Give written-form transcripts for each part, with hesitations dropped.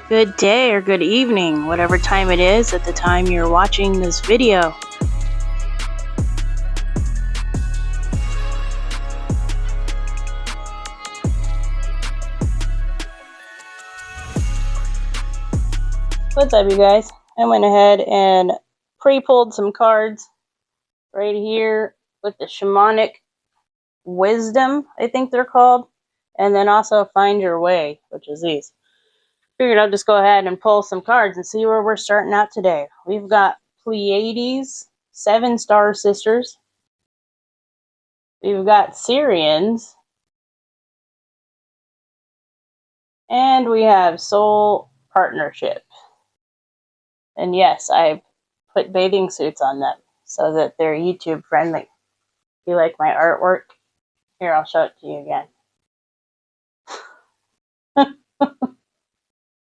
good day or good evening, whatever time it is at the time you're watching this video. What's up, you guys? I went ahead and pre-pulled some cards right here with the shamanic wisdom, I think they're called, and then also find your way, which is these. Figured I'll just go ahead and pull some cards and see where we're starting out today. We've got Pleiades, 7 star sisters. We've got Syrians. And we have soul partnership. And yes, I put bathing suits on them so that they're YouTube friendly. If you like my artwork, here, I'll show it to you again.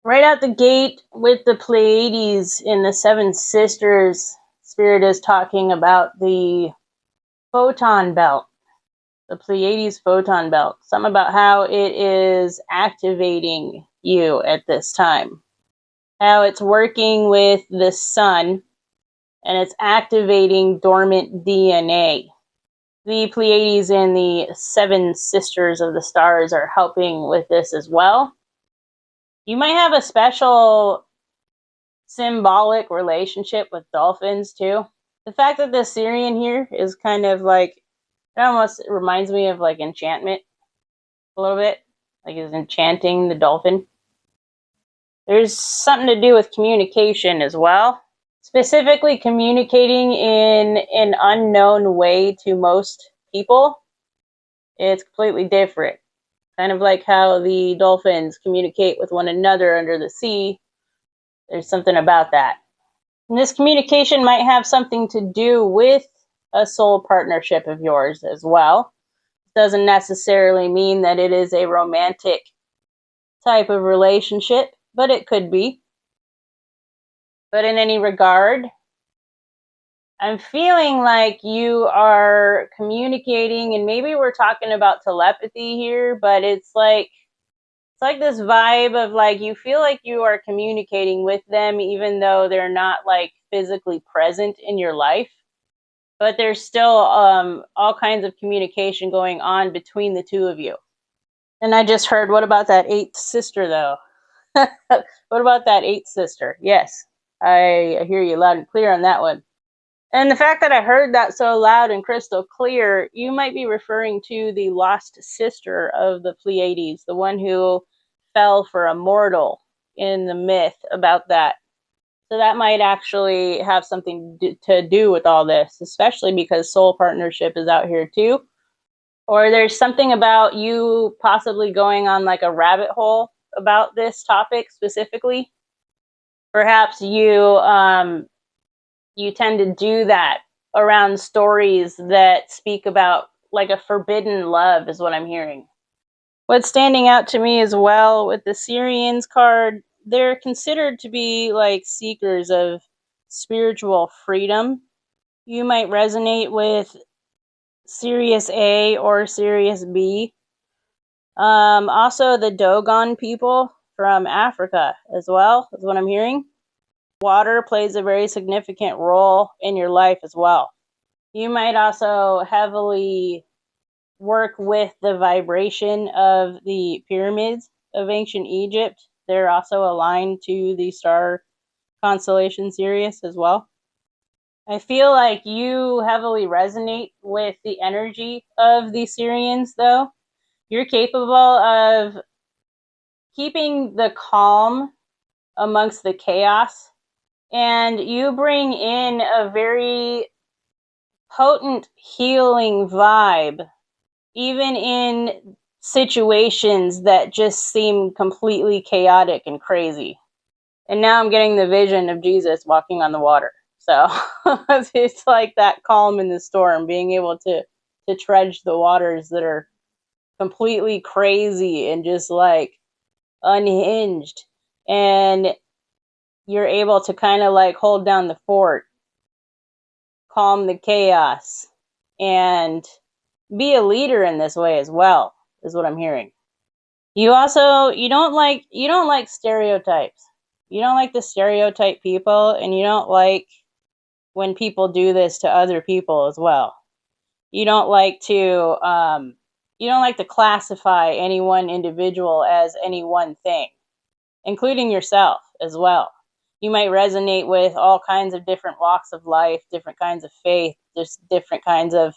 Right out the gate with the Pleiades in the 7 sisters, Spirit is talking about the photon belt. The Pleiades photon belt. Something about how it is activating you at this time. How it's working with the sun and it's activating dormant DNA. The Pleiades and the 7 sisters of the stars are helping with this as well. You might have a special symbolic relationship with dolphins too. The fact that the Syrian here is kind of like, it almost reminds me of like enchantment a little bit. Like it's enchanting the dolphin. There's something to do with communication as well. Specifically communicating in an unknown way to most people. It's completely different. Kind of like how the dolphins communicate with one another under the sea. There's something about that. And this communication might have something to do with a soul partnership of yours as well. It doesn't necessarily mean that it is a romantic type of relationship, but it could be. But in any regard, I'm feeling like you are communicating, and maybe we're talking about telepathy here, but it's like this vibe of like you feel like you are communicating with them even though they're not like physically present in your life. But there's still all kinds of communication going on between the two of you. And I just heard, what about that 8th sister though? What about that 8th sister? Yes, I hear you loud and clear on that one. And the fact that I heard that so loud and crystal clear, you might be referring to the lost sister of the Pleiades, the one who fell for a mortal in the myth about that. So that might actually have something to do with all this, especially because soul partnership is out here too. Or there's something about you possibly going on like a rabbit hole about this topic specifically. Perhaps you tend to do that around stories that speak about like a forbidden love is what I'm hearing. What's standing out to me as well with the Syrians card, they're considered to be like seekers of spiritual freedom. You might resonate with Sirius A or Sirius B. Also the Dogon people from Africa as well is what I'm hearing. Water plays a very significant role in your life as well. You might also heavily work with the vibration of the pyramids of ancient Egypt. They're also aligned to the star constellation Sirius as well. I feel like you heavily resonate with the energy of the Syrians though. You're capable of keeping the calm amongst the chaos. And you bring in a very potent healing vibe, even in situations that just seem completely chaotic and crazy. And now I'm getting the vision of Jesus walking on the water. So it's like that calm in the storm, being able to trudge the waters that are completely crazy and just like unhinged. And you're able to kind of like hold down the fort, calm the chaos, and be a leader in this way as well, is what I'm hearing. You don't like stereotypes. You don't like to stereotype people, and you don't like when people do this to other people as well. You don't like to classify any one individual as any one thing, including yourself as well. You might resonate with all kinds of different walks of life, different kinds of faith, just different kinds of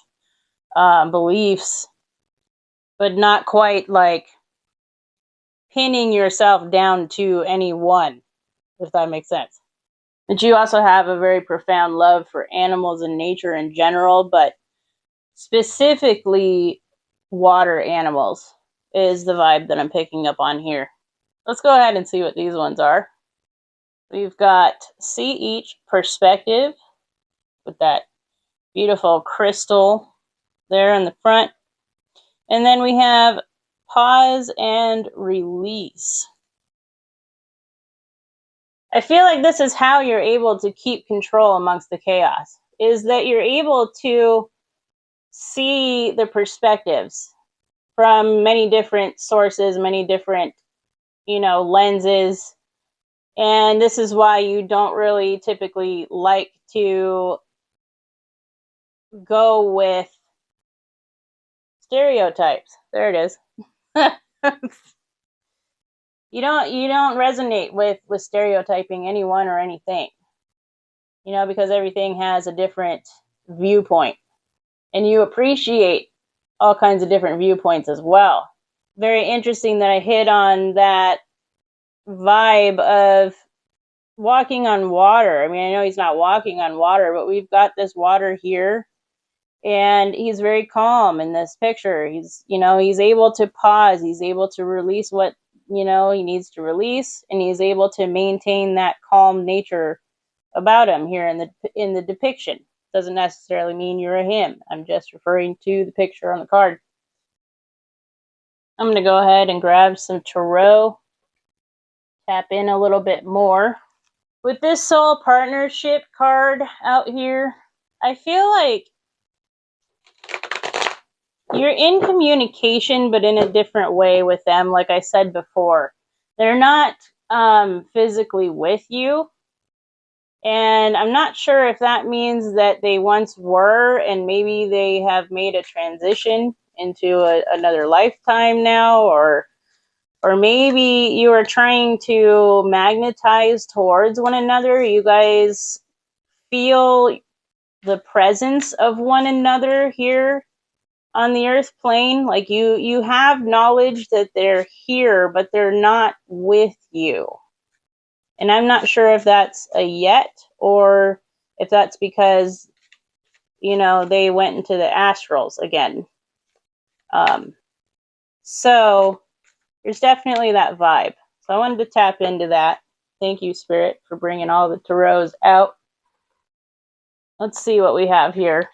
beliefs, but not quite like pinning yourself down to any one, if that makes sense. But you also have a very profound love for animals and nature in general, but specifically water animals is the vibe that I'm picking up on here. Let's go ahead and see what these ones are. We've got see each perspective with that beautiful crystal there in the front. And then we have pause and release. I feel like this is how you're able to keep control amongst the chaos, is that you're able to see the perspectives from many different sources, many different, lenses. And this is why you don't really typically like to go with stereotypes. There it is. You don't resonate with stereotyping anyone or anything, because everything has a different viewpoint, and you appreciate all kinds of different viewpoints as well. Very interesting that I hit on that vibe of walking on water. I mean, I know he's not walking on water, but we've got this water here, and he's very calm in this picture. He's able to pause. He's able to release what, he needs to release, and he's able to maintain that calm nature about him here in the depiction. Doesn't necessarily mean you're a him. I'm just referring to the picture on the card. I'm going to go ahead and grab some tarot, tap in a little bit more. With this soul partnership card out here, I feel like you're in communication, but in a different way with them. Like I said before, they're not physically with you. And I'm not sure if that means that they once were, and maybe they have made a transition into another lifetime now, or maybe you are trying to magnetize towards one another. You guys feel the presence of one another here on the earth plane. Like you have knowledge that they're here, but they're not with you. And I'm not sure if that's a yet, or if that's because, they went into the astrals again. So there's definitely that vibe. So I wanted to tap into that. Thank you, Spirit, for bringing all the tarots out. Let's see what we have here.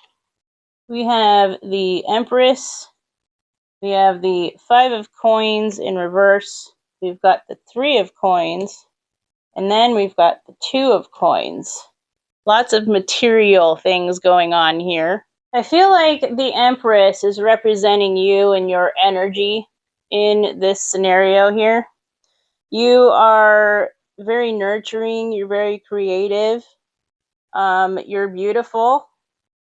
We have the Empress. We have the 5 of Coins in reverse. We've got the 3 of Coins. And then we've got the 2 of Coins. Lots of material things going on here. I feel like the Empress is representing you and your energy in this scenario here. You are very nurturing. You're very creative. You're beautiful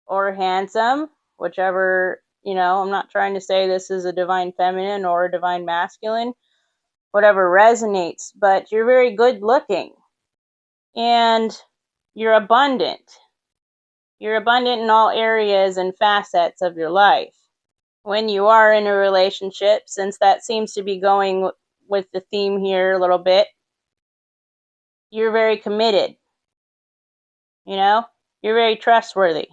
or handsome, whichever, I'm not trying to say this is a divine feminine or a divine masculine, whatever resonates, but you're very good looking, and you're abundant. You're abundant in all areas and facets of your life. When you are in a relationship, since that seems to be going with the theme here a little bit, you're very committed. You're very trustworthy.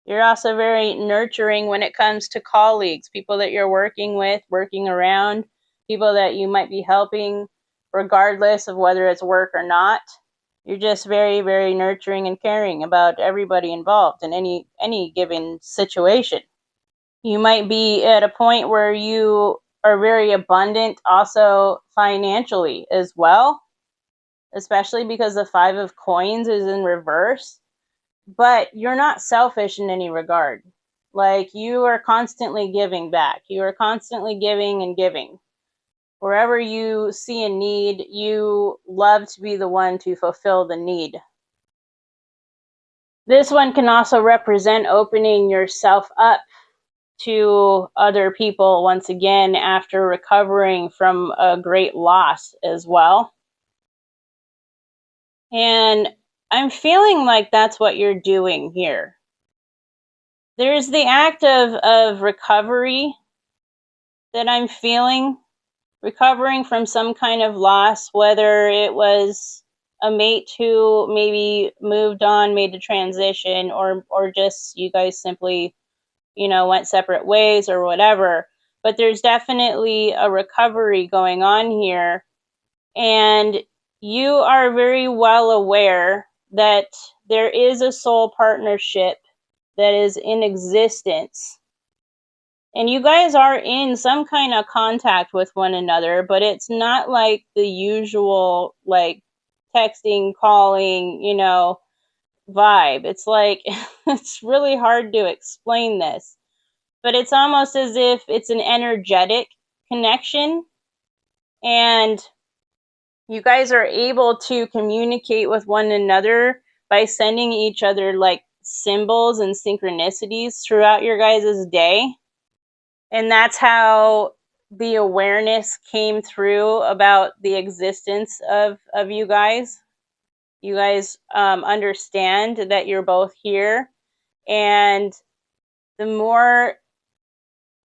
You're also very nurturing when it comes to colleagues, people that you're working with, working around, people that you might be helping, regardless of whether it's work or not. You're just very, very nurturing and caring about everybody involved in any given situation. You might be at a point where you are very abundant also financially as well, especially because the 5 of Coins is in reverse. But you're not selfish in any regard. Like, you are constantly giving back. You are constantly giving and giving. Wherever you see a need, you love to be the one to fulfill the need. This one can also represent opening yourself up to other people once again after recovering from a great loss as well. And I'm feeling like that's what you're doing here. There's the act of recovery that I'm feeling, recovering from some kind of loss, whether it was a mate who maybe moved on, made a transition, or just you guys simply, went separate ways or whatever. But there's definitely a recovery going on here. And you are very well aware that there is a soul partnership that is in existence. And you guys are in some kind of contact with one another, but it's not like the usual, like, texting, calling, vibe. It's like, it's really hard to explain this, but it's almost as if it's an energetic connection, and you guys are able to communicate with one another by sending each other like symbols and synchronicities throughout your guys' day. And that's how the awareness came through about the existence of you guys. You guys understand that you're both here, and the more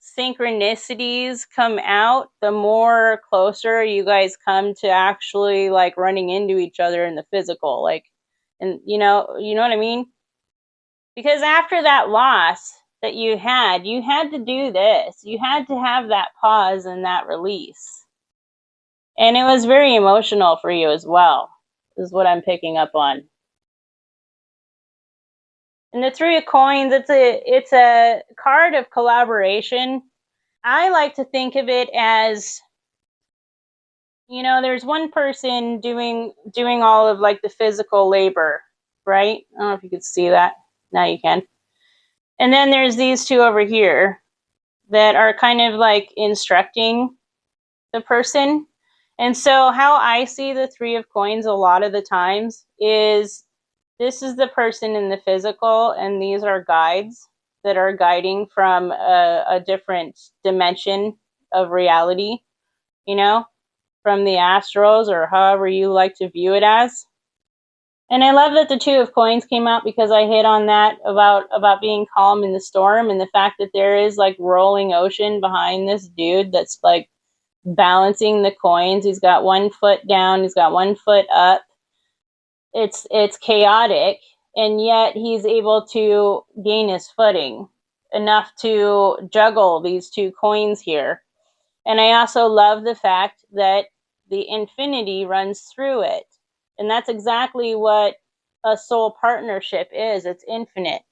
synchronicities come out, the more closer you guys come to actually like running into each other in the physical, like, and you know what I mean? Because after that loss that you had to do this. You had to have that pause and that release. And it was very emotional for you as well, is what I'm picking up on. And the Three of Coins, it's a card of collaboration. I like to think of it as, there's one person doing all of like the physical labor, right? I don't know if you could see that. Now you can. And then there's these two over here that are kind of like instructing the person. And so how I see the Three of Coins a lot of the times is this is the person in the physical, and these are guides that are guiding from a different dimension of reality, from the astrals, or however you like to view it as. And I love that the Two of Coins came out, because I hit on that about being calm in the storm, and the fact that there is like rolling ocean behind this dude that's like balancing the coins. He's got one foot down, he's got one foot up. It's chaotic, and yet he's able to gain his footing enough to juggle these two coins here. And I also love the fact that the infinity runs through it. And that's exactly what a soul partnership is. It's infinite,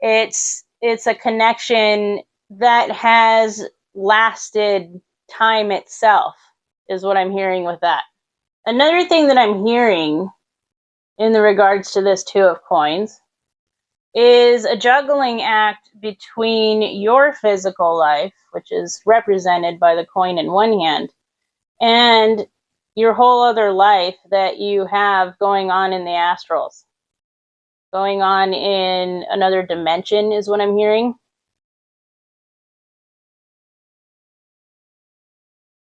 It's a connection that has lasted time itself, is what I'm hearing with that. Another thing that I'm hearing in the regards to this Two of Coins is a juggling act between your physical life, which is represented by the coin in one hand, and your whole other life that you have going on in the astrals, going on in another dimension, is what I'm hearing.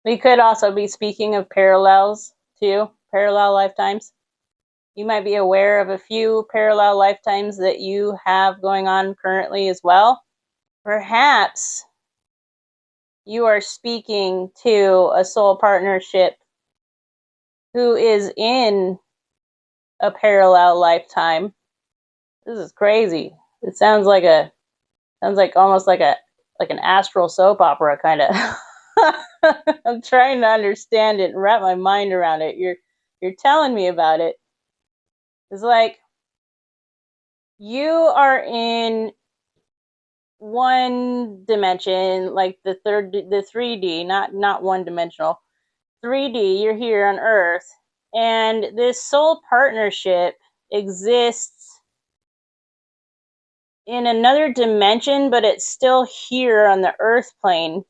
We could also be speaking of parallels too, parallel lifetimes. You might be aware of a few parallel lifetimes that you have going on currently as well. Perhaps you are speaking to a soul partnership who is in a parallel lifetime. This is crazy. It sounds like almost like an astral soap opera kind of. I'm trying to understand it and wrap my mind around it. You're telling me about it. It's like you are in one dimension, like the 3D, not one dimensional, 3D. You're here on Earth, and this soul partnership exists in another dimension, but it's still here on the Earth plane.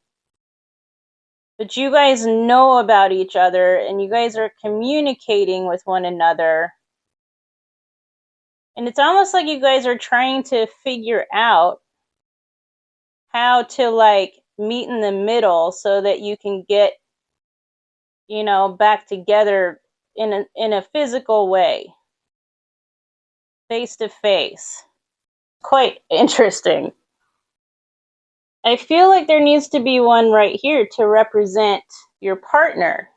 But you guys know about each other and you guys are communicating with one another. And it's almost like you guys are trying to figure out how to like meet in the middle so that you can get, you know, back together in a physical way, face to face. Quite interesting. I feel like there needs to be one right here to represent your partner.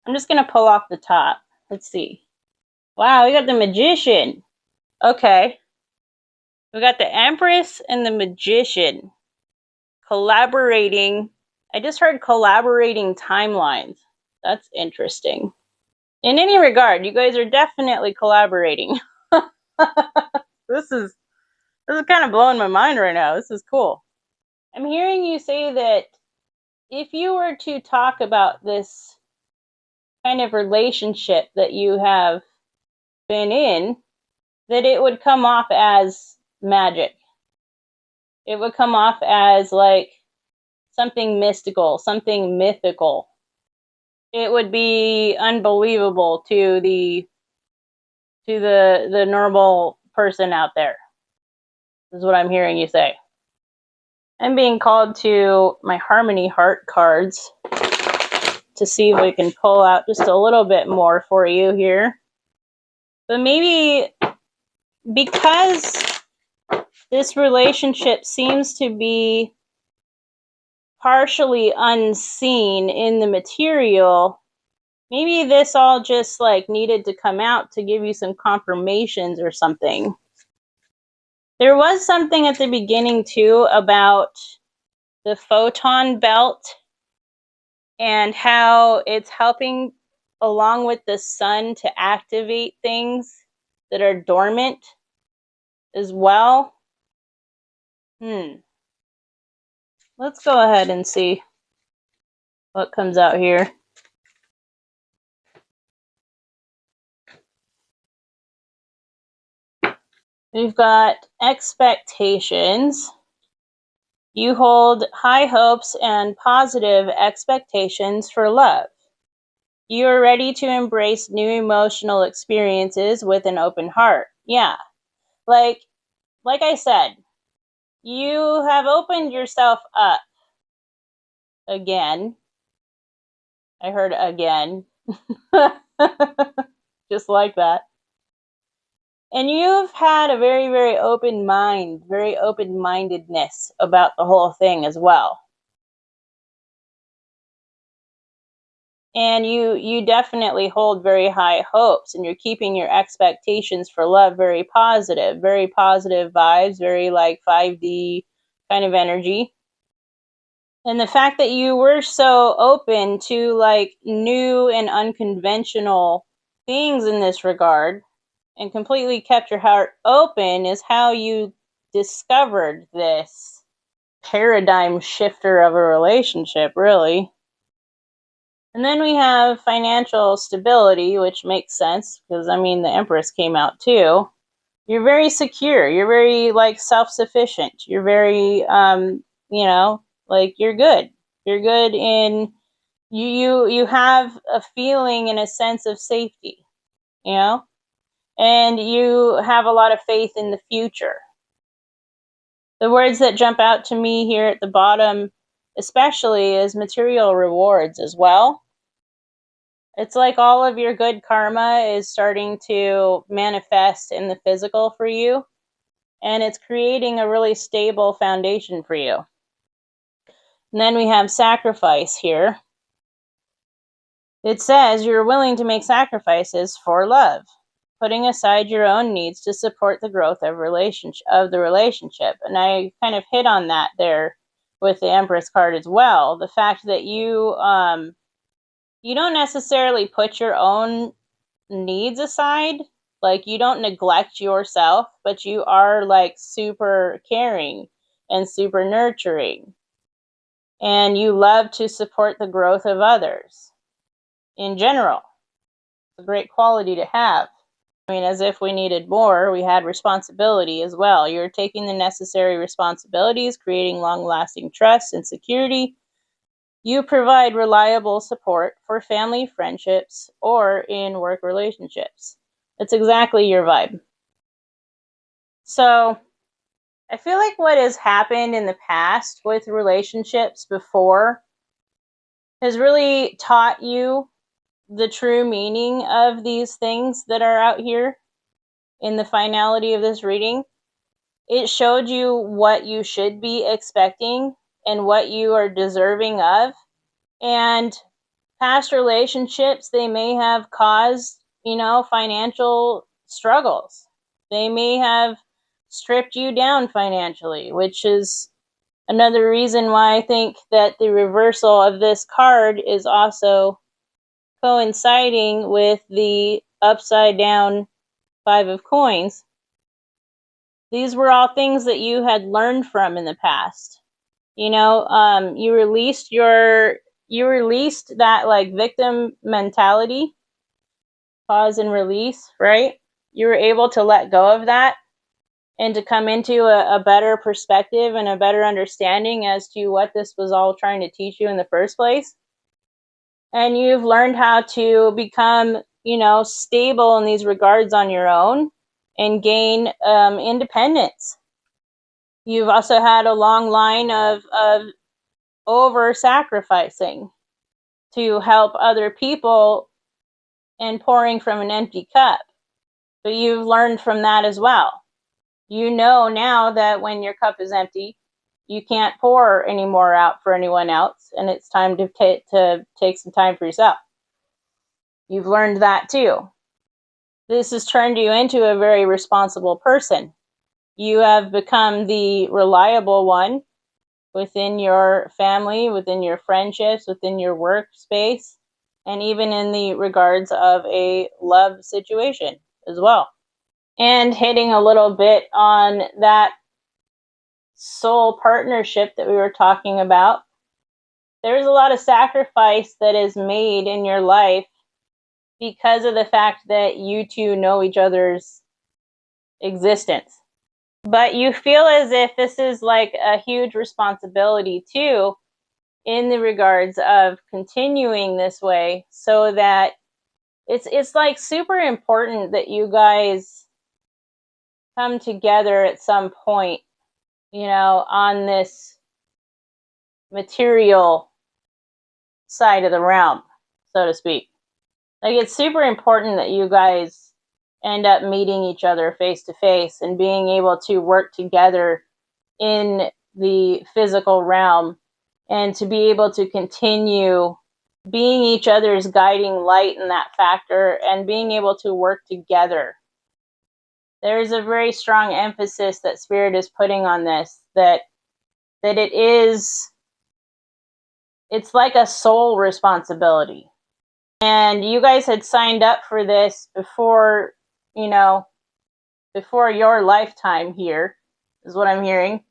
I'm just going to pull off the top. Let's see. Wow, we got the Magician. Okay. We got the Empress and the Magician collaborating. I just heard collaborating timelines. That's interesting. In any regard, you guys are definitely collaborating. This is kind of blowing my mind right now. This is cool. I'm hearing you say that if you were to talk about this kind of relationship that you have been in, that it would come off as magic. It would come off as like something mystical, something mythical. It would be unbelievable to the normal person out there. This is what I'm hearing you say. I'm being called to my Harmony Heart cards to see if we can pull out just a little bit more for you here. But maybe because this relationship seems to be partially unseen in the material, maybe this all just like needed to come out to give you some confirmations or something. There was something at the beginning too about the photon belt and how it's helping along with the sun to activate things that are dormant as well. Let's go ahead and see what comes out here. We've got expectations. You hold high hopes and positive expectations for love. You are ready to embrace new emotional experiences with an open heart. Yeah. Like I said, you have opened yourself up again. I heard again. Just like that. And you've had a very, very open mind, very open-mindedness about the whole thing as well. And you definitely hold very high hopes, and you're keeping your expectations for love very positive vibes, very like 5D kind of energy. And the fact that you were so open to like new and unconventional things in this regard and completely kept your heart open is how you discovered this paradigm shifter of a relationship, really. And then we have financial stability, which makes sense because, I mean, the Empress came out too. You're very secure. You're very, like, self-sufficient. You're very, you know, like, you're good. You're good in, you have a feeling and a sense of safety, you know? And you have a lot of faith in the future. The words that jump out to me here at the bottom, especially, is material rewards as well. It's like all of your good karma is starting to manifest in the physical for you, and it's creating a really stable foundation for you. And then we have sacrifice here. It says you're willing to make sacrifices for love, putting aside your own needs to support the growth of the relationship. And I kind of hit on that there with the Empress card as well. The fact that you don't necessarily put your own needs aside. Like, you don't neglect yourself, but you are like super caring and super nurturing. And you love to support the growth of others in general. It's a great quality to have. I mean, as if we needed more, we had responsibility as well. You're taking the necessary responsibilities, creating long-lasting trust and security, You provide reliable support for family friendships or in work relationships. It's exactly your vibe. So I feel like what has happened in the past with relationships before has really taught you the true meaning of these things that are out here in the finality of this reading. It showed you what you should be expecting and what you are deserving of. And past relationships, they may have caused, financial struggles. They may have stripped you down financially, which is another reason why I think that the reversal of this card is also coinciding with the upside down Five of Coins. These were all things that you had learned from in the past. You released that like victim mentality, pause and release, right? You were able to let go of that and to come into a better perspective and a better understanding as to what this was all trying to teach you in the first place. And you've learned how to become, stable in these regards on your own and gain independence. You've also had a long line of over sacrificing to help other people and pouring from an empty cup. But you've learned from that as well. You know now that when your cup is empty, you can't pour any more out for anyone else, and it's time to take some time for yourself. You've learned that too. This has turned you into a very responsible person. You have become the reliable one within your family, within your friendships, within your workspace, and even in the regards of a love situation as well. And hitting a little bit on that soul partnership that we were talking about, there's a lot of sacrifice that is made in your life because of the fact that you two know each other's existence. But you feel as if this is like a huge responsibility too, in the regards of continuing this way, so that it's like super important that you guys come together at some point, on this material side of the realm, so to speak. Like, it's super important that you guys end up meeting each other face to face and being able to work together in the physical realm, and to be able to continue being each other's guiding light in that factor and being able to work together. There's a very strong emphasis that Spirit is putting on this, that it's like a soul responsibility. And you guys had signed up for this before your lifetime here, is what I'm hearing.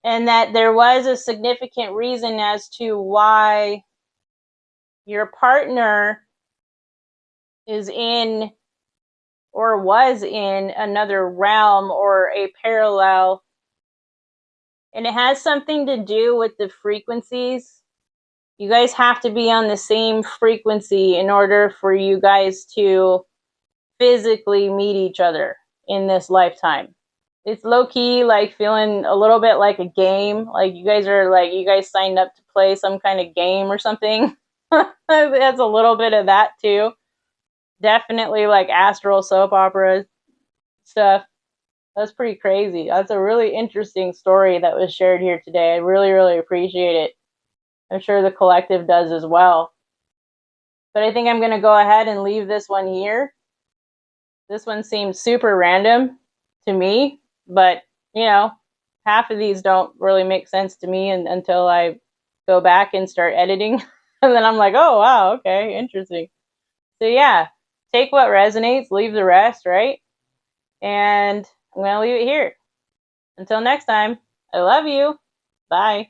And that there was a significant reason as to why your partner is in or was in another realm or a parallel. And it has something to do with the frequencies. You guys have to be on the same frequency in order for you guys to physically meet each other in this lifetime. It's low-key like feeling a little bit like a game. Like you guys signed up to play some kind of game or something. That's a little bit of that too. Definitely like astral soap opera stuff. That's pretty crazy. That's a really interesting story that was shared here today. I really, really appreciate it. I'm sure the collective does as well. But I think I'm going to go ahead and leave this one here. This one seems super random to me, but, half of these don't really make sense to me until I go back and start editing. And then I'm like, oh, wow, okay, interesting. So yeah, take what resonates, leave the rest, right? And I'm going to leave it here. Until next time, I love you. Bye.